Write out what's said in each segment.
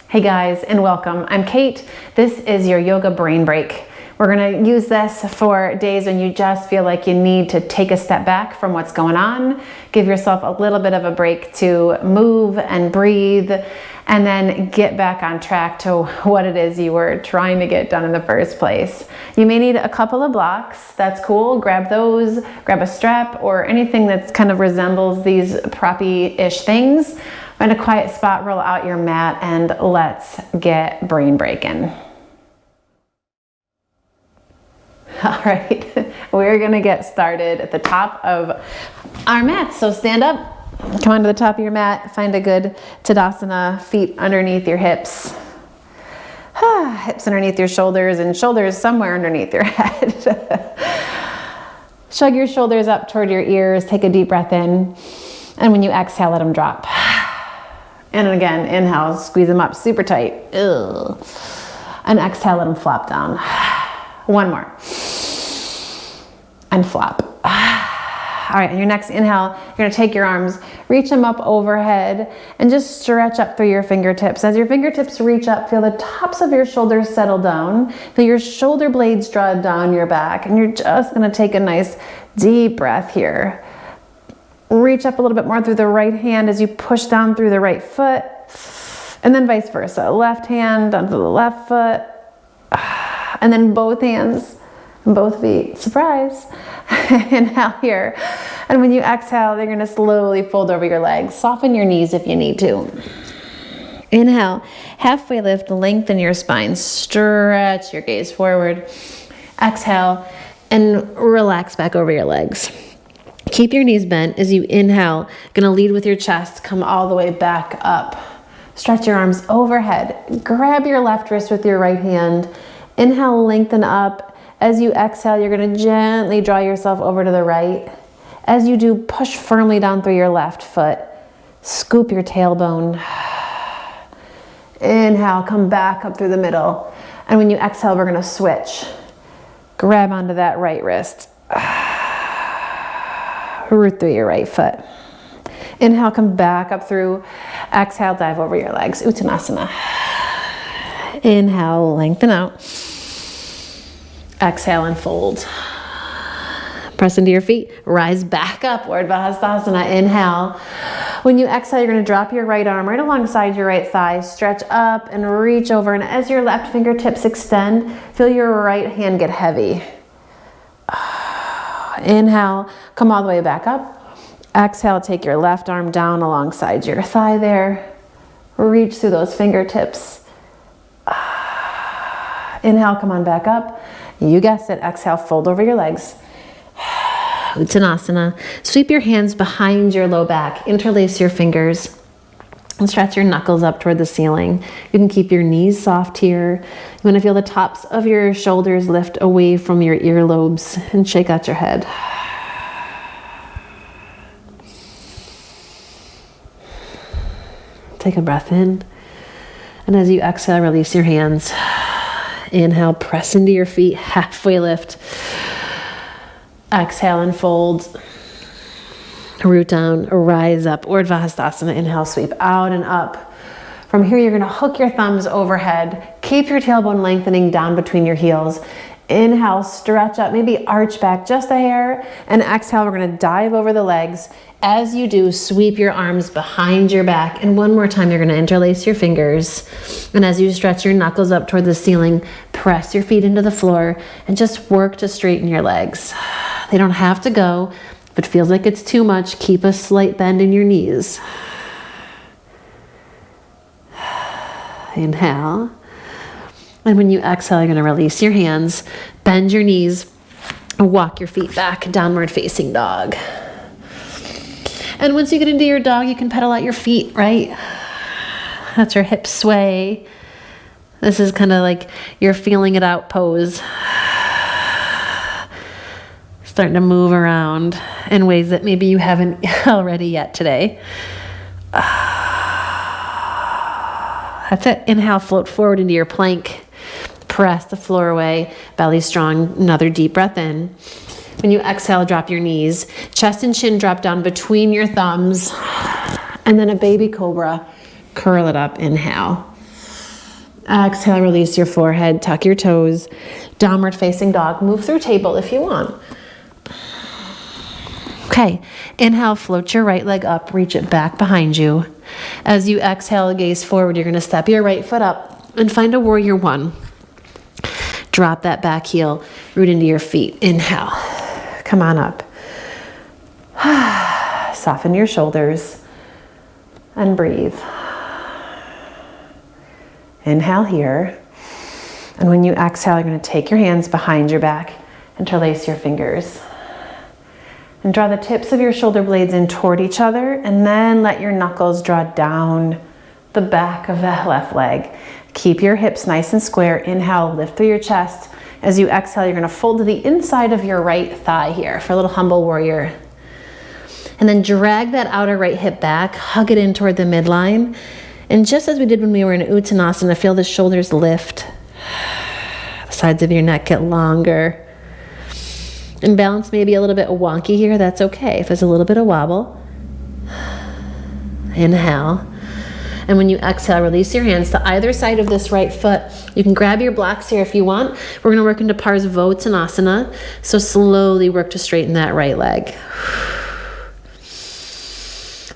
Hey guys, and welcome. I'm Kate. This is your yoga brain break. We're gonna use this for days when you just feel like you need to take a step back from what's going on, give yourself a little bit of a break to move and breathe, and then get back on track to what it is you were trying to get done in the first place. You may need a couple of blocks. That's cool. Grab those, grab a strap or anything that kind of resembles these proppy-ish things. Find a quiet spot, roll out your mat, and let's get brain breaking. All right, we're gonna get started at the top of our mat. So stand up, come onto the top of your mat, find a good Tadasana, feet underneath your hips. Hips underneath your shoulders and shoulders somewhere underneath your head. Shrug your shoulders up toward your ears, take a deep breath in, and when you exhale, let them drop. And again, inhale, squeeze them up super tight. Ugh. And exhale, let them flop down. One more. And flop. All right, on your next inhale, you're gonna take your arms, reach them up overhead, and just stretch up through your fingertips. As your fingertips reach up, feel the tops of your shoulders settle down. Feel your shoulder blades draw down your back, and you're just gonna take a nice deep breath here. Reach up a little bit more through the right hand as you push down through the right foot, and then vice versa. Left hand onto the left foot, and then both hands and both feet. Surprise. Inhale here. And when you exhale, you're going to slowly fold over your legs. Soften your knees if you need to. Inhale, halfway lift, lengthen your spine, stretch your gaze forward. Exhale, and relax back over your legs. Keep your knees bent as you inhale. Gonna lead with your chest, come all the way back up. Stretch your arms overhead. Grab your left wrist with your right hand. Inhale, lengthen up. As you exhale, you're gonna gently draw yourself over to the right. As you do, push firmly down through your left foot. Scoop your tailbone. Inhale, come back up through the middle. And when you exhale, we're gonna switch. Grab onto that right wrist. Root through your right foot. Inhale, come back up through. Exhale, dive over your legs. Uttanasana. Inhale, lengthen out. Exhale and fold. Press into your feet. Rise back up, Urdhva Hastasana. Inhale. When you exhale, you're going to drop your right arm right alongside your right thigh. Stretch up and reach over. And as your left fingertips extend, feel your right hand get heavy. Inhale, come all the way back up. Exhale, take your left arm down alongside your thigh there. Reach through those fingertips. Inhale, come on back up. You guessed it. Exhale, fold over your legs. Uttanasana. Sweep your hands behind your low back. Interlace your fingers. And stretch your knuckles up toward the ceiling. You can keep your knees soft here. You want to feel the tops of your shoulders lift away from your earlobes and shake out your head. Take a breath in. And as you exhale, release your hands. Inhale, press into your feet, halfway lift. Exhale and fold. Root down, rise up, Urdhva Hastasana. Inhale, sweep out and up. From here, you're gonna hook your thumbs overhead. Keep your tailbone lengthening down between your heels. Inhale, stretch up, maybe arch back just a hair. And exhale, we're gonna dive over the legs. As you do, sweep your arms behind your back. And one more time, you're gonna interlace your fingers. And as you stretch your knuckles up toward the ceiling, press your feet into the floor and just work to straighten your legs. They don't have to go. If it feels like it's too much, keep a slight bend in your knees. Inhale. And when you exhale, you're going to release your hands, bend your knees, and walk your feet back, downward facing dog. And once you get into your dog, you can pedal out your feet, right? That's your hip sway. This is kind of like your feeling it out pose. Starting to move around in ways that maybe you haven't already yet today. That's it. Inhale, float forward into your plank. Press the floor away, belly strong. Another deep breath in. When you exhale, drop your knees. Chest and chin drop down between your thumbs. And then a baby cobra. Curl it up. Inhale. Exhale, release your forehead, tuck your toes, downward facing dog. Move through table if you want. Okay, inhale, float your right leg up, reach it back behind you. As you exhale, gaze forward, you're gonna step your right foot up and find a warrior one. Drop that back heel, root into your feet. Inhale, come on up. Soften your shoulders and breathe. Inhale here. And when you exhale, you're gonna take your hands behind your back, interlace your fingers. And draw the tips of your shoulder blades in toward each other, and then let your knuckles draw down the back of that left leg. Keep your hips nice and square. Inhale, lift through your chest. As you exhale, you're gonna fold to the inside of your right thigh here for a little humble warrior. And then drag that outer right hip back, hug it in toward the midline. And just as we did when we were in Uttanasana, feel the shoulders lift. The sides of your neck get longer. And balance may be a little bit wonky here, that's okay. If there's a little bit of wobble, inhale. And when you exhale, release your hands to either side of this right foot. You can grab your blocks here if you want. We're gonna work into Parsvottanasana. So slowly work to straighten that right leg.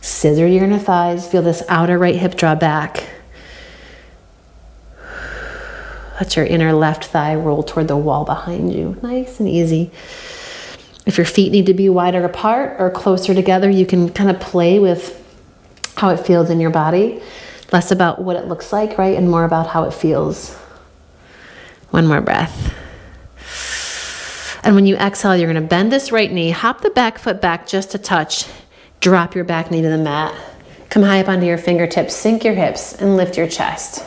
Scissor your inner thighs, feel this outer right hip draw back. Let your inner left thigh roll toward the wall behind you. Nice and easy. If your feet need to be wider apart or closer together, you can kind of play with how it feels in your body. Less about what it looks like, right? And more about how it feels. One more breath. And when you exhale, you're gonna bend this right knee, hop the back foot back just a touch, drop your back knee to the mat. Come high up onto your fingertips, sink your hips, and lift your chest.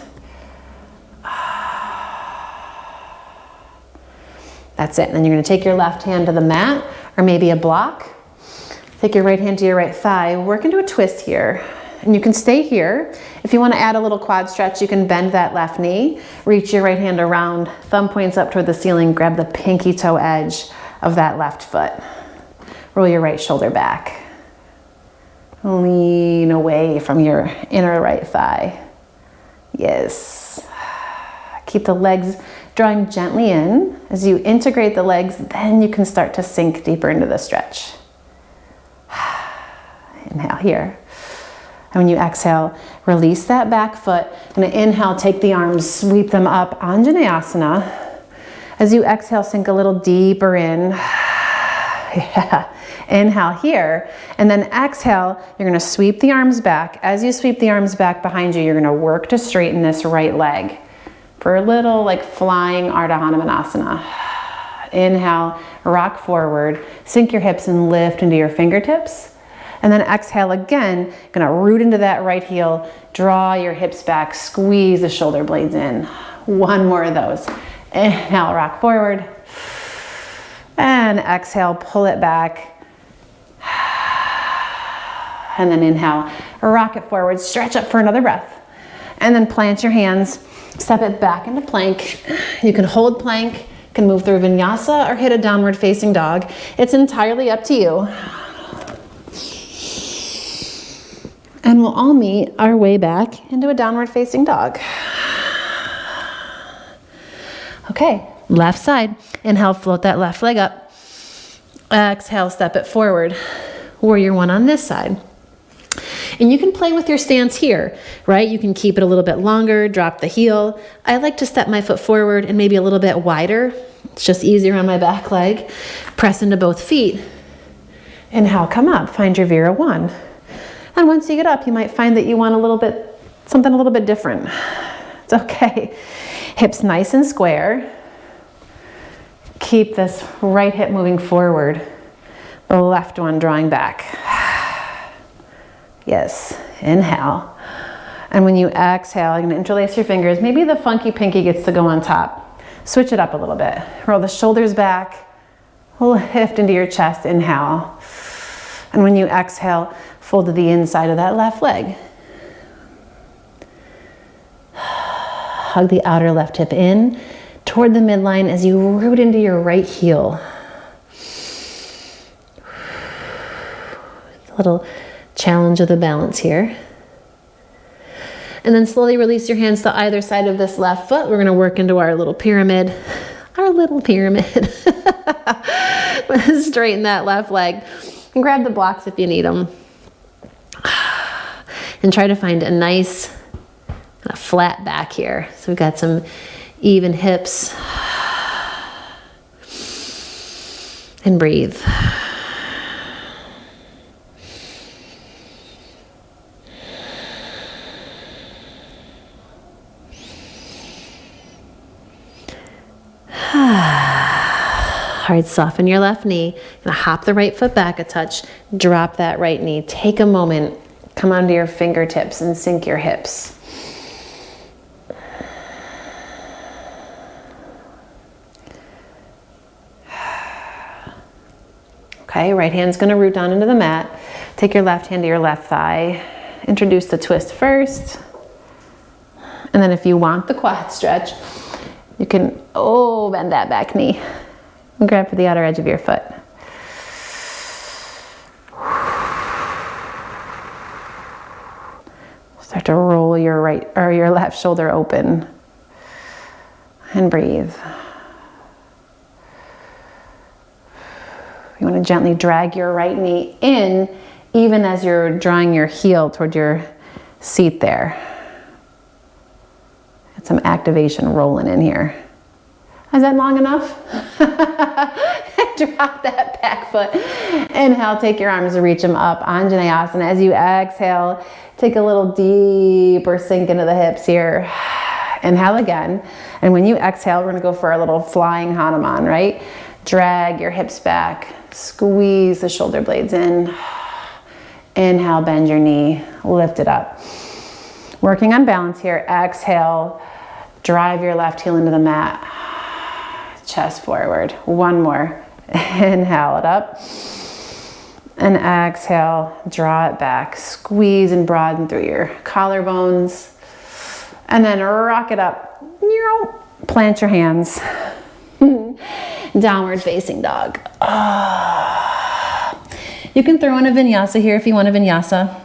That's it. And then you're gonna take your left hand to the mat or maybe a block. Take your right hand to your right thigh. Work into a twist here. And you can stay here. If you wanna add a little quad stretch, you can bend that left knee, reach your right hand around, thumb points up toward the ceiling, grab the pinky toe edge of that left foot. Roll your right shoulder back. Lean away from your inner right thigh. Yes. Keep the legs drawing gently in. As you integrate the legs, then you can start to sink deeper into the stretch. Inhale here. And when you exhale, release that back foot. And inhale, take the arms, sweep them up, Anjaneyasana. As you exhale, sink a little deeper in. Yeah. Inhale here. And then exhale, you're gonna sweep the arms back. As you sweep the arms back behind you, you're gonna work to straighten this right leg. For a little like flying Ardha Hanumanasana. Inhale, rock forward, sink your hips and lift into your fingertips. And then exhale again, gonna root into that right heel, draw your hips back, squeeze the shoulder blades in. One more of those. Inhale, rock forward. And exhale, pull it back. And then inhale, rock it forward, stretch up for another breath. And then plant your hands. Step it back into plank. You can hold plank, can move through vinyasa or hit a downward facing dog. It's entirely up to you. And we'll all meet our way back into a downward facing dog. Okay, left side. Inhale, float that left leg up. Exhale, step it forward. Warrior one on this side. And you can play with your stance here, right? You can keep it a little bit longer, drop the heel. I like to step my foot forward and maybe a little bit wider. It's just easier on my back leg. Press into both feet. Inhale, come up, find your Vira one. And once you get up, you might find that you want something a little bit different. It's okay. Hips nice and square. Keep this right hip moving forward. The left one drawing back. Yes, inhale. And when you exhale, you're gonna interlace your fingers. Maybe the funky pinky gets to go on top. Switch it up a little bit. Roll the shoulders back. Lift into your chest, inhale. And when you exhale, fold to the inside of that left leg. Hug the outer left hip in toward the midline as you root into your right heel. A little challenge of the balance here. And then slowly release your hands to either side of this left foot. We're gonna work into our little pyramid. Our little pyramid. Straighten that left leg. And grab the blocks if you need them. And try to find a nice kind of flat back here. So we've got some even hips. And breathe. All right, soften your left knee. Gonna hop the right foot back a touch. Drop that right knee. Take a moment. Come onto your fingertips and sink your hips. Okay, right hand's gonna root down into the mat. Take your left hand to your left thigh. Introduce the twist first. And then if you want the quad stretch, you can, bend that back knee. And grab for the outer edge of your foot. Start to roll your right or your left shoulder open. And breathe. You want to gently drag your right knee in, even as you're drawing your heel toward your seat there. Get some activation rolling in here. Is that long enough? Drop that back foot. Inhale, take your arms and reach them up. Anjaneyasana. As you exhale, take a little deeper sink into the hips here. Inhale again. And when you exhale, we're gonna go for our little flying Hanuman, right? Drag your hips back. Squeeze the shoulder blades in. Inhale, bend your knee, lift it up. Working on balance here. Exhale, drive your left heel into the mat. Chest forward. One more. Inhale it up. And exhale, draw it back. Squeeze and broaden through your collarbones. And then rock it up. Plant your hands. Downward facing dog. You can throw in a vinyasa here if you want a vinyasa.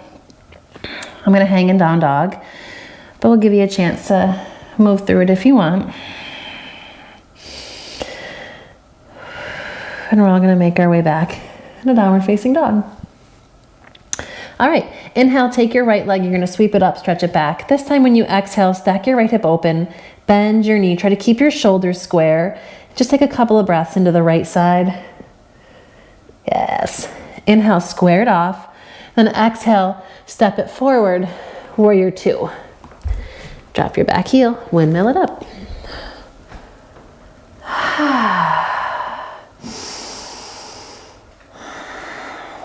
I'm gonna hang in down dog, but we'll give you a chance to move through it if you want. And we're all gonna make our way back in a downward facing dog. All right, inhale, take your right leg, you're gonna sweep it up, stretch it back. This time when you exhale, stack your right hip open, bend your knee, try to keep your shoulders square. Just take a couple of breaths into the right side. Yes. Inhale, square it off. Then exhale, step it forward, warrior two. Drop your back heel, windmill it up.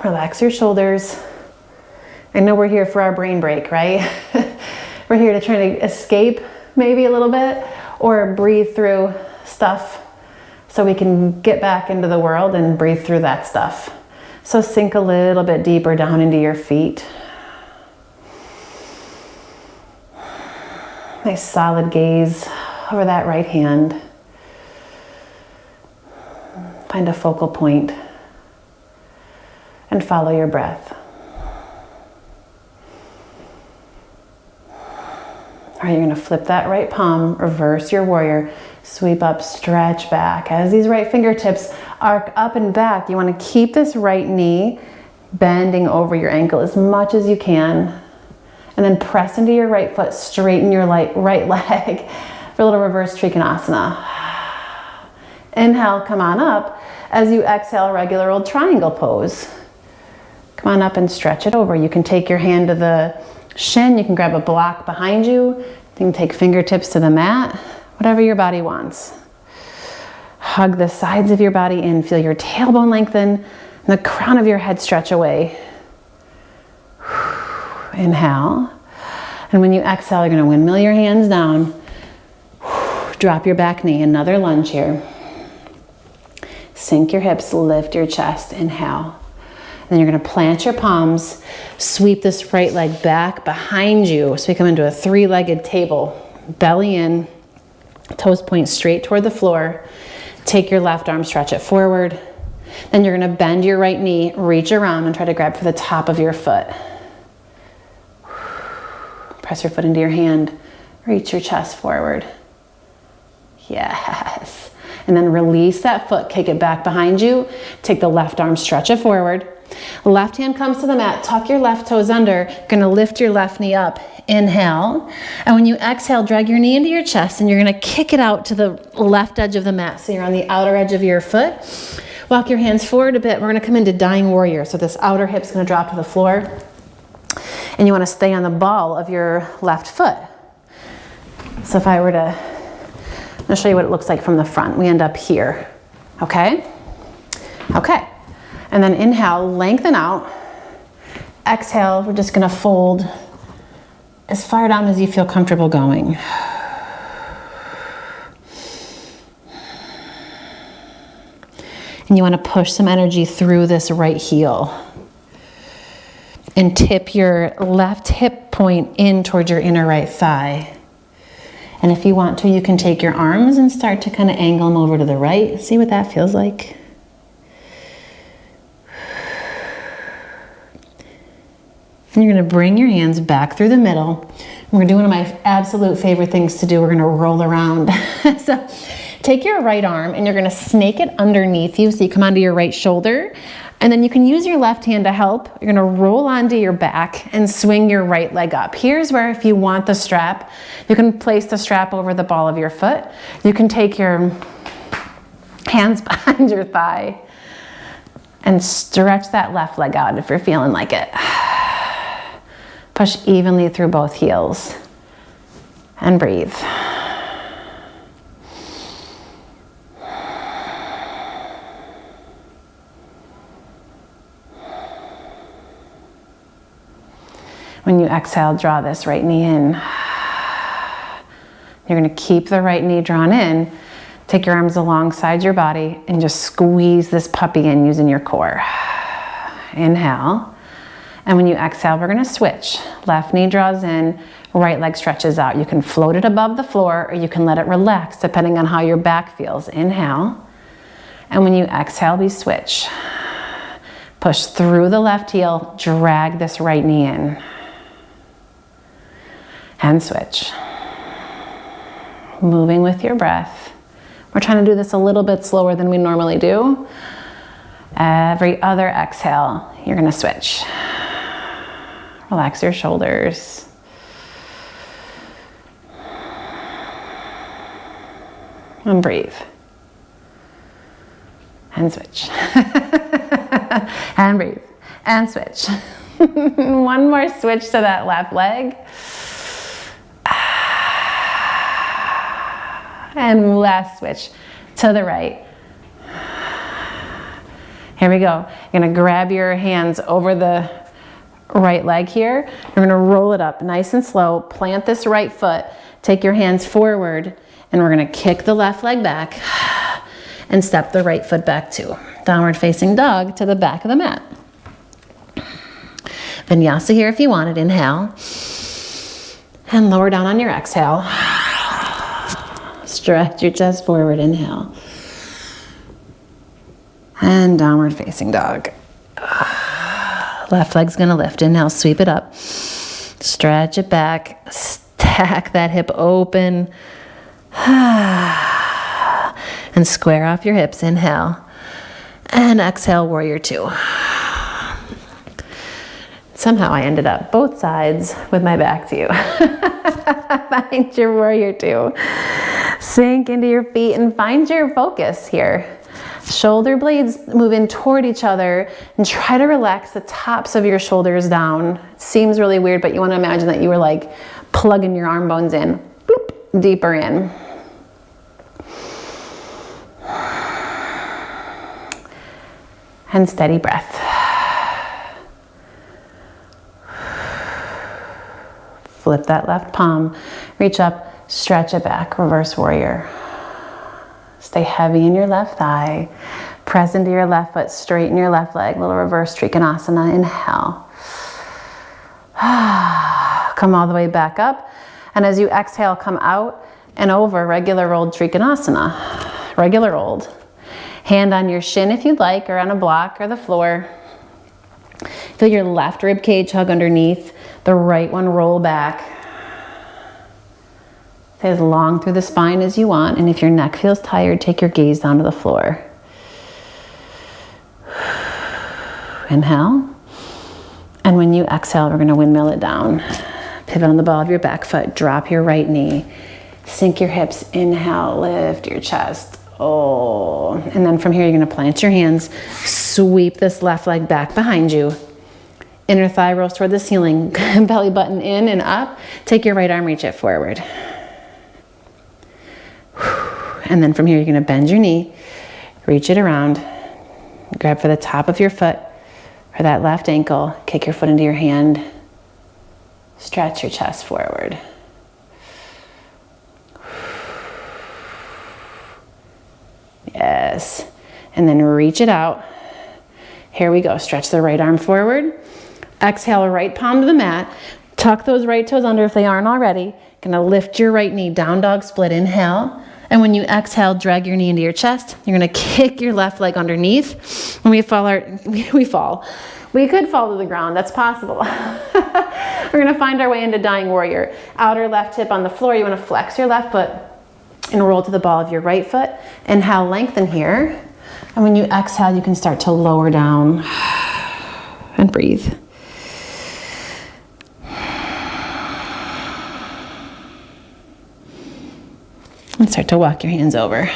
Relax your shoulders. I know we're here for our brain break, right? We're here to try to escape maybe a little bit or breathe through stuff so we can get back into the world and breathe through that stuff. So sink a little bit deeper down into your feet. Nice solid gaze over that right hand. Find a focal point and follow your breath. All right, you're gonna flip that right palm, reverse your warrior, sweep up, stretch back. As these right fingertips arc up and back, you wanna keep this right knee bending over your ankle as much as you can. And then press into your right foot, straighten your right leg for a little reverse trikonasana. Inhale, come on up. As you exhale, regular old triangle pose. Come on up and stretch it over. You can take your hand to the shin, you can grab a block behind you, you can take fingertips to the mat, whatever your body wants. Hug the sides of your body in, feel your tailbone lengthen, and the crown of your head stretch away. Inhale. And when you exhale, you're gonna windmill your hands down. Drop your back knee, another lunge here. Sink your hips, lift your chest, inhale. Then you're gonna plant your palms, sweep this right leg back behind you. So we come into a three-legged table. Belly in, toes point straight toward the floor. Take your left arm, stretch it forward. Then you're gonna bend your right knee, reach around and try to grab for the top of your foot. Press your foot into your hand. Reach your chest forward. Yes. And then release that foot, kick it back behind you. Take the left arm, stretch it forward. Left hand comes to the mat, tuck your left toes under. Gonna lift your left knee up. Inhale. And when you exhale, drag your knee into your chest and you're gonna kick it out to the left edge of the mat. So you're on the outer edge of your foot. Walk your hands forward a bit. We're gonna come into dying warrior. So this outer hip's gonna drop to the floor. And you wanna stay on the ball of your left foot. So if I were to, I'm gonna show you what it looks like from the front. We end up here, okay? Okay, and then inhale, lengthen out. Exhale, we're just gonna fold as far down as you feel comfortable going. And you wanna push some energy through this right heel. And tip your left hip point in towards your inner right thigh. And if you want to, you can take your arms and start to kind of angle them over to the right. See what that feels like? And you're gonna bring your hands back through the middle. And we're gonna do one of my absolute favorite things to do. We're gonna roll around. So take your right arm and you're gonna snake it underneath you so you come onto your right shoulder. And then you can use your left hand to help. You're gonna roll onto your back and swing your right leg up. Here's where if you want the strap, you can place the strap over the ball of your foot. You can take your hands behind your thigh and stretch that left leg out if you're feeling like it. Push evenly through both heels and breathe. When you exhale, draw this right knee in. You're gonna keep the right knee drawn in. Take your arms alongside your body and just squeeze this puppy in using your core. Inhale. And when you exhale, we're gonna switch. Left knee draws in, right leg stretches out. You can float it above the floor or you can let it relax depending on how your back feels. Inhale. And when you exhale, we switch. Push through the left heel, drag this right knee in. And switch. Moving with your breath. We're trying to do this a little bit slower than we normally do. Every other exhale, you're gonna switch. Relax your shoulders. And breathe. And switch. And breathe. And switch. One more switch to that left leg. And last switch to the right. Here we go. You're gonna grab your hands over the right leg here. You're gonna roll it up nice and slow. Plant this right foot. Take your hands forward and we're gonna kick the left leg back and step the right foot back too. Downward facing dog to the back of the mat. Vinyasa here if you want it. Inhale. And lower down on your exhale. Stretch your chest forward, inhale. And downward facing dog. Left leg's gonna lift, inhale, sweep it up. Stretch it back, stack that hip open. And square off your hips, inhale. And exhale, warrior two. Somehow I ended up both sides with my back to you. Find your warrior two. Sink into your feet and find your focus here. Shoulder blades move in toward each other and try to relax the tops of your shoulders down. It seems really weird, but you want to imagine that you were like plugging your arm bones in, bloop, deeper in. And steady breath. Flip that left palm, reach up, stretch it back, reverse warrior. Stay heavy in your left thigh. Press into your left foot, straighten your left leg, little reverse trikonasana, inhale. Come all the way back up. And as you exhale, come out and over, regular old trikonasana. Regular old. Hand on your shin if you'd like, or on a block or the floor. Feel your left rib cage hug underneath, the right one roll back. Stay as long through the spine as you want, and if your neck feels tired, take your gaze down to the floor. Inhale. And when you exhale, we're gonna windmill it down. Pivot on the ball of your back foot, drop your right knee, sink your hips, inhale, lift your chest. Oh, and then from here, you're gonna plant your hands, sweep this left leg back behind you. Inner thigh rolls toward the ceiling, belly button in and up. Take your right arm, reach it forward. And then from here, you're gonna bend your knee, reach it around, grab for the top of your foot or that left ankle, kick your foot into your hand, stretch your chest forward. Yes. And then reach it out. Here we go. Stretch the right arm forward. Exhale, right palm to the mat. Tuck those right toes under if they aren't already. Gonna lift your right knee, down dog split, inhale. And when you exhale, drag your knee into your chest. You're gonna kick your left leg underneath. When we fall, we could fall to the ground, that's possible. We're gonna find our way into Dying Warrior. Outer left hip on the floor, you wanna flex your left foot and roll to the ball of your right foot. Inhale, lengthen here. And when you exhale, you can start to lower down and breathe. And start to walk your hands over.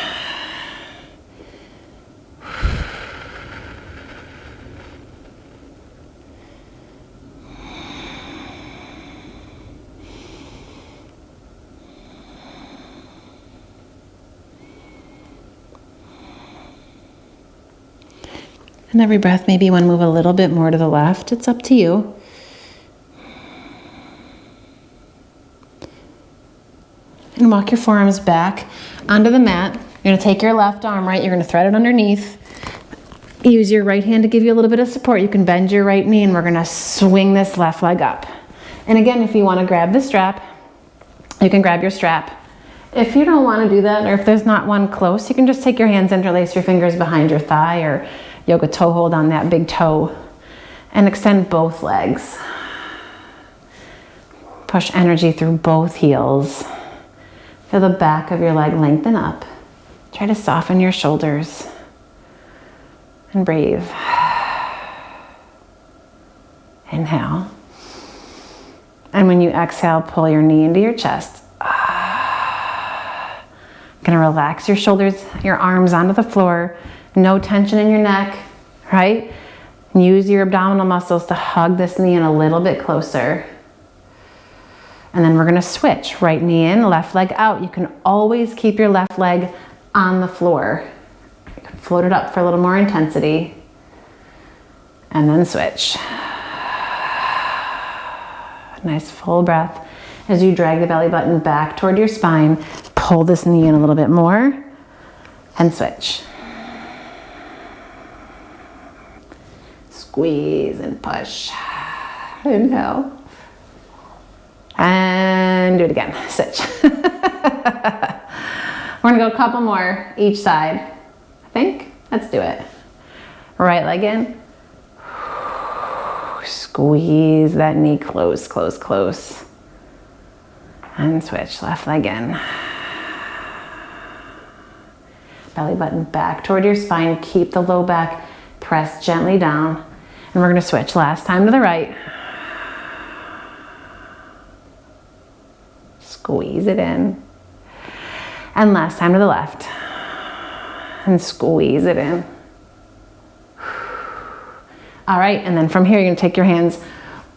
And every breath, maybe you want to move a little bit more to the left. It's up to you. And walk your forearms back onto the mat. You're gonna take your left arm, right? You're gonna thread it underneath. Use your right hand to give you a little bit of support. You can bend your right knee and we're gonna swing this left leg up. And again, if you wanna grab the strap, you can grab your strap. If you don't wanna do that, or if there's not one close, you can just take your hands, interlace your fingers behind your thigh or yoga toe hold on that big toe and extend both legs. Push energy through both heels. Feel the back of your leg lengthen up. Try to soften your shoulders and breathe. Inhale. And when you exhale, pull your knee into your chest. Gonna relax your shoulders, your arms onto the floor. No tension in your neck, right? Use your abdominal muscles to hug this knee in a little bit closer. And then we're gonna switch. Right knee in, left leg out. You can always keep your left leg on the floor. You can float it up for a little more intensity. And then switch. Nice full breath. As you drag the belly button back toward your spine, pull this knee in a little bit more and switch. Squeeze and push. Inhale. And do it again, switch. We're gonna go a couple more each side, I think. Let's do it. Right leg in. Squeeze that knee close, close, close. And switch, left leg in. Belly button back toward your spine. Keep the low back, press gently down. And we're gonna switch, last time to the right. Squeeze it in. And last time to the left. And squeeze it in. All right, and then from here, you're gonna take your hands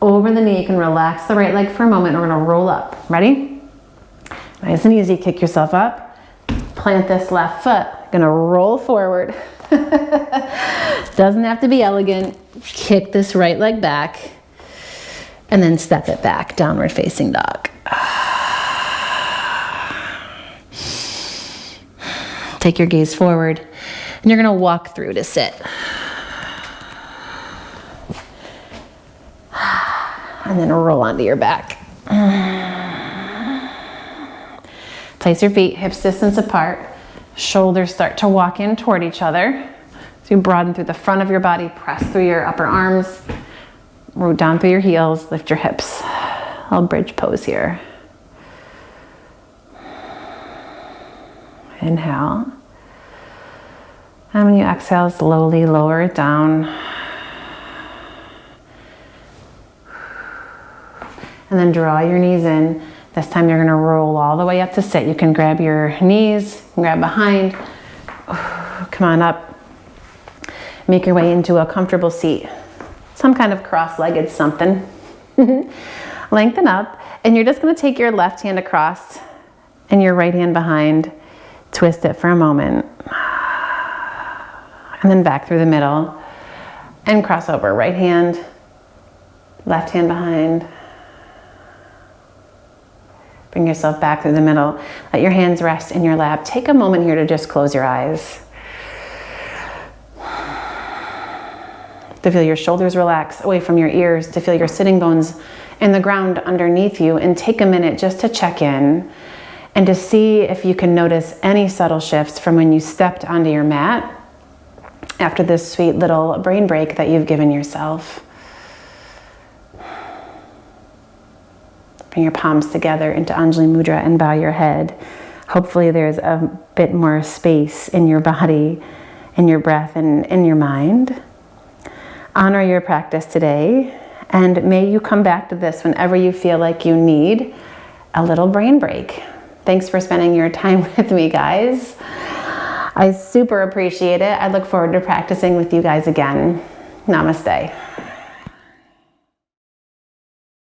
over the knee. You can relax the right leg for a moment. We're gonna roll up. Ready? Nice and easy, kick yourself up. Plant this left foot. Gonna roll forward. Doesn't have to be elegant. Kick this right leg back. And then step it back, downward facing dog. Take your gaze forward, and you're gonna walk through to sit. And then roll onto your back. Place your feet hips distance apart. Shoulders start to walk in toward each other. So you broaden through the front of your body, press through your upper arms, root down through your heels, lift your hips. I'll bridge pose here. Inhale. And when you exhale, slowly lower it down. And then draw your knees in. This time you're gonna roll all the way up to sit. You can grab your knees, grab behind. Come on up. Make your way into a comfortable seat. Some kind of cross-legged something. Lengthen up, and you're just gonna take your left hand across and your right hand behind. Twist it for a moment. And then back through the middle. And cross over. Right hand, left hand behind. Bring yourself back through the middle. Let your hands rest in your lap. Take a moment here to just close your eyes. To feel your shoulders relax away from your ears, to feel your sitting bones in the ground underneath you, and take a minute just to check in and to see if you can notice any subtle shifts from when you stepped onto your mat after this sweet little brain break that you've given yourself. Bring your palms together into Anjali Mudra and bow your head. Hopefully there's a bit more space in your body, in your breath, and in your mind. Honor your practice today, and may you come back to this whenever you feel like you need a little brain break. Thanks for spending your time with me, guys. I super appreciate it. I look forward to practicing with you guys again. Namaste.